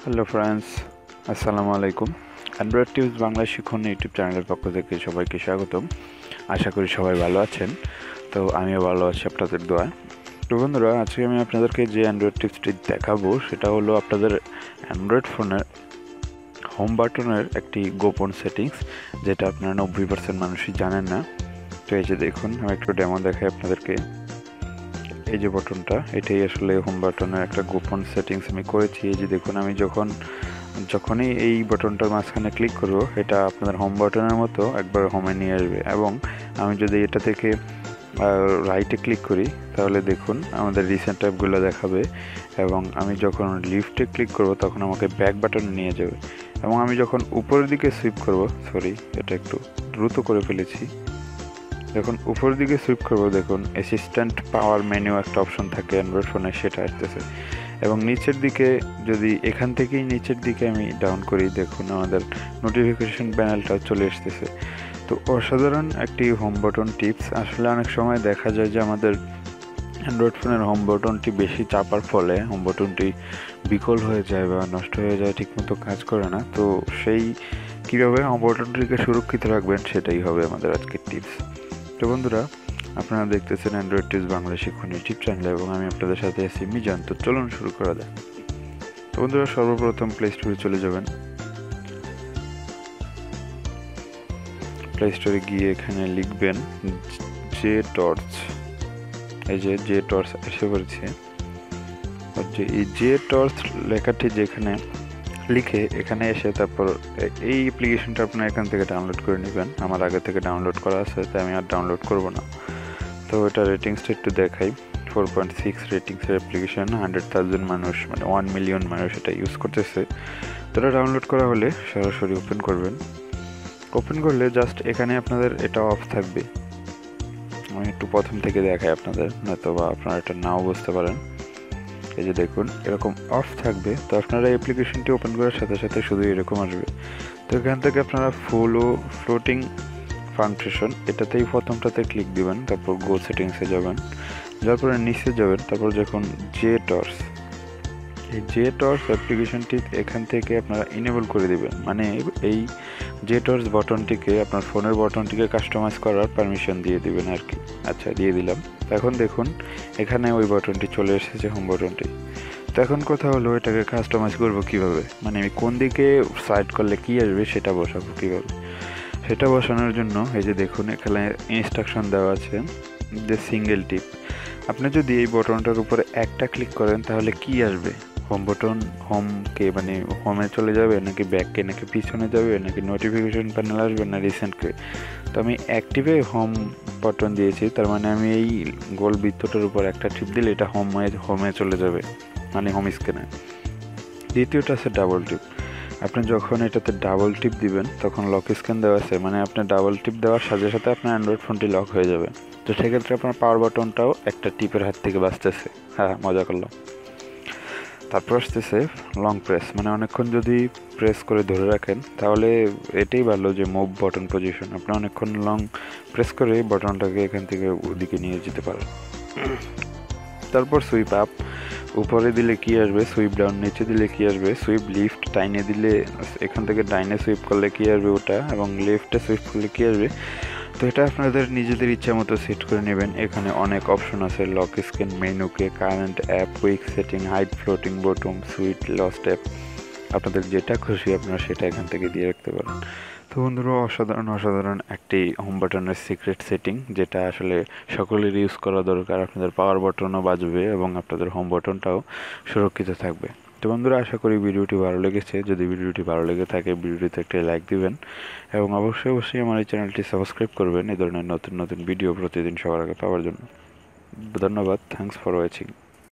Hello friends, আসসালামু আলাইকুম। Android tips Bangla শিখুন ইউটিউব চ্যানেলের পক্ষ থেকে সবাইকে স্বাগতম। আশা করি সবাই ভালো আছেন। তো আমিও ভালো আছি আপনাদের দোয়ায়। তো বন্ধুরা, আজকে আমি আপনাদেরকে যে অ্যান্ড্রয়েড টিপসটি দেখাবো সেটা হলো আপনাদের অ্যান্ড্রয়েড ফোনের হোম বাটনের একটি গোপন সেটিংস, যেটা আপনারা 90% মানুষই জানেন না। তো এই যে দেখুন, আমি একটু ডেমো দেখাই আপনাদেরকে। এই যে বাটনটা, এটাই আসলে হোম বাটনের একটা গোপন সেটিংস আমি করেছি। এই যে দেখুন, আমি যখনই এই বাটনটার মাঝখানে ক্লিক করব, এটা আপনাদের হোম বাটনের মতো একবার হোমে নিয়ে আসবে। এবং আমি যদি এটা থেকে রাইটে ক্লিক করি, তাহলে দেখুন আমাদের রিসেন্ট অ্যাপগুলো দেখাবে। এবং আমি যখন লিফটে ক্লিক করব, তখন আমাকে ব্যাক বাটনে নিয়ে যাবে। এবং আমি যখন উপরের দিকে সুইপ করব, সরি, এটা একটু দ্রুত করে ফেলেছি। যখন উপরের দিকে সুইপ করবো, দেখুন অ্যাসিস্ট্যান্ট পাওয়ার মেনু একটা অপশন থাকে অ্যান্ড্রয়েড ফোনে, সেটা আসতেছে। এবং নিচের দিকে, যদি এখান থেকেই নিচের দিকে আমি ডাউন করি, দেখুন আমাদের নোটিফিকেশন প্যানেলটা চলে আসতেছে। তো অসাধারণ একটি হোম বাটন টিপস। আসলে অনেক সময় দেখা যায় যে আমাদের অ্যান্ড্রয়েড ফোনের হোম বাটনটি বেশি চাপার ফলে হোম বাটনটি বিকল হয়ে যায় বা নষ্ট হয়ে যায়, ঠিকমতো কাজ করে না। তো সেই কীভাবে হোম বাটনটিকে সুরক্ষিত রাখবেন, সেটাই হবে আমাদের আজকের টিপস। তো বন্ধুরা, আপনারা দেখতেছেন অ্যান্ড্রয়েড টিপস বাংলা শিখুন ইউটিউব চ্যানেল, এবং আমি আপনাদের সাথে আছি মিজান। তো চলুন শুরু করা যাক। তো বন্ধুরা, সর্বপ্রথম প্লে স্টোরে চলে যাবেন। প্লে স্টোরে গিয়ে এখানে লিখবেন জে টর্চ। এই যে জে টর্চ এসে পড়েছে। যে এই জে টর্চ লেখাটি যেখানে লিখে এখানে এসে, তারপর এই অ্যাপ্লিকেশনটা আপনারা এখান থেকে ডাউনলোড করে নেবেন। আমার আগে থেকে ডাউনলোড করা আছে, তাই আমি আর ডাউনলোড করব না। তো এটা রেটিংসটা একটু দেখাই। 4.6 রেটিংসের অ্যাপ্লিকেশন, 100,000 মানুষ, মানে 1 মিলিয়ন মানুষ এটা ইউজ করতেছে। তো এটা ডাউনলোড করা হলে সরাসরি ওপেন করবেন। ওপেন করলে জাস্ট এখানে আপনাদের এটা অফ থাকবে। আমি একটু প্রথম থেকে দেখাই আপনাদের, নয়তো বা আপনারা এটা নাও বুঝতে পারেন। এই যে দেখুন, এরকম অফ থাকবে। তো আপনারা অ্যাপ্লিকেশনটি ওপেন করার সাথে সাথে শুধু এরকম আসবে। তো এখান থেকে আপনারা ফুল ও ফ্লোটিং ফাংশন, এটাতেই প্রথমটাতে ক্লিক দিবেন। তারপর গো সেটিংসে যাবেন, যার পরে নিচে যাবেন। তারপর যখন জে টর্চ, এই জে টর্চ অ্যাপ্লিকেশনটি এখান থেকে আপনারা ইনেবল করে দিবেন। মানে এই জে টর্চ বাটনটিকে, আপনার ফোনের বাটনটিকে কাস্টমাইজ করার পারমিশন দিয়ে দিবেন আর কি। আচ্ছা, দিয়ে দিলাম। এখন দেখুন এখানে ওই বাটনটি চলে এসেছে, হোম বাটনটি। তো এখন কথা হলো, এটাকে কাস্টমাইজ করবো কীভাবে, মানে আমি কোন দিকে সাইড করলে কী আসবে সেটা বসাবো কীভাবে। সেটা বসানোর জন্য এই যে দেখুন, এখানে ইনস্ট্রাকশন দেওয়া আছে যে সিঙ্গেল টিপ। আপনি যদি এই বাটনটার উপরে একটা ক্লিক করেন, তাহলে কি আসবে? হোম বাটন, হোমকে মানে হোমে চলে যাবে, নাকি ব্যাককে, নাকি পিছনে যাবে, নাকি নোটিফিকেশন প্যানেল আসবে, না রিসেন্টকে? তো আমি অ্যাক্টিভে হোম বাটন দিয়েছি, তার মানে আমি এই গোল বৃত্তটার উপর একটা টিপ দিলে এটা হোমে চলে যাবে, মানে হোম স্ক্রিনে। দ্বিতীয়টা আছে ডাবল টিপ। আপনি যখন এটাতে ডাবল টিপ দিবেন, তখন লক স্ক্রিন দেওয়া আছে, মানে আপনি ডাবল টিপ দেওয়ার সাথে সাথে আপনার অ্যান্ড্রয়েড ফোনটি লক হয়ে যাবে। তো সেক্ষেত্রে আপনার পাওয়ার বাটনটাও একটা টিপের হাত থেকে বাঁচতেছে। হ্যাঁ, মজা করলাম। তারপর আসতেছে লং প্রেস, মানে অনেকক্ষণ যদি প্রেস করে ধরে রাখেন, তাহলে এটাই ভালো যে মুভ বাটন পজিশন। আপনি অনেকক্ষণ লং প্রেস করে বাটনটাকে এখান থেকে ওদিকে নিয়ে যেতে পারেন। তারপর সুইপ আপ, উপরে দিলে কি আসবে, সুইপ ডাউন নিচে দিলে কি আসবে, সুইপ লিফট ডাইনে দিলে, এখান থেকে ডাইনে সুইপ করলে কি আসবে ওটা, এবং লেফটে সুইপ করলে কি আসবে। তো এটা আপনাদের নিজেদের ইচ্ছা মতো সেট করে নেবেন। এখানে অনেক অপশন আছে, লক স্ক্রিন, মেনুকে, current app, quick setting, hide, floating button, সুইট, লস্ট অ্যাপ, আপনাদের যেটা খুশি আপনারা সেটা এখান থেকে দিয়ে রাখতে পারেন। তো বন্ধুরা, অসাধারণ একটি হোম বাটনের সিক্রেট সেটিং, যেটা আসলে সকলের ইউজ করা দরকার। আপনাদের পাওয়ার বাটনও বাজবে এবং আপনাদের হোম বাটনটাও সুরক্ষিত থাকবে। তো বন্ধুরা, আশা করি ভিডিওটি ভালো লেগেছে। যদি ভিডিওটি ভালো লেগে থাকে, ভিডিওটিতে একটা লাইক দিবেন, এবং অবশ্যই আমার এই চ্যানেলটি সাবস্ক্রাইব করবেন এই ধরনের নতুন নতুন ভিডিও প্রতিদিন সবার আগে পাওয়ার জন্য। ধন্যবাদ। Thanks for watching.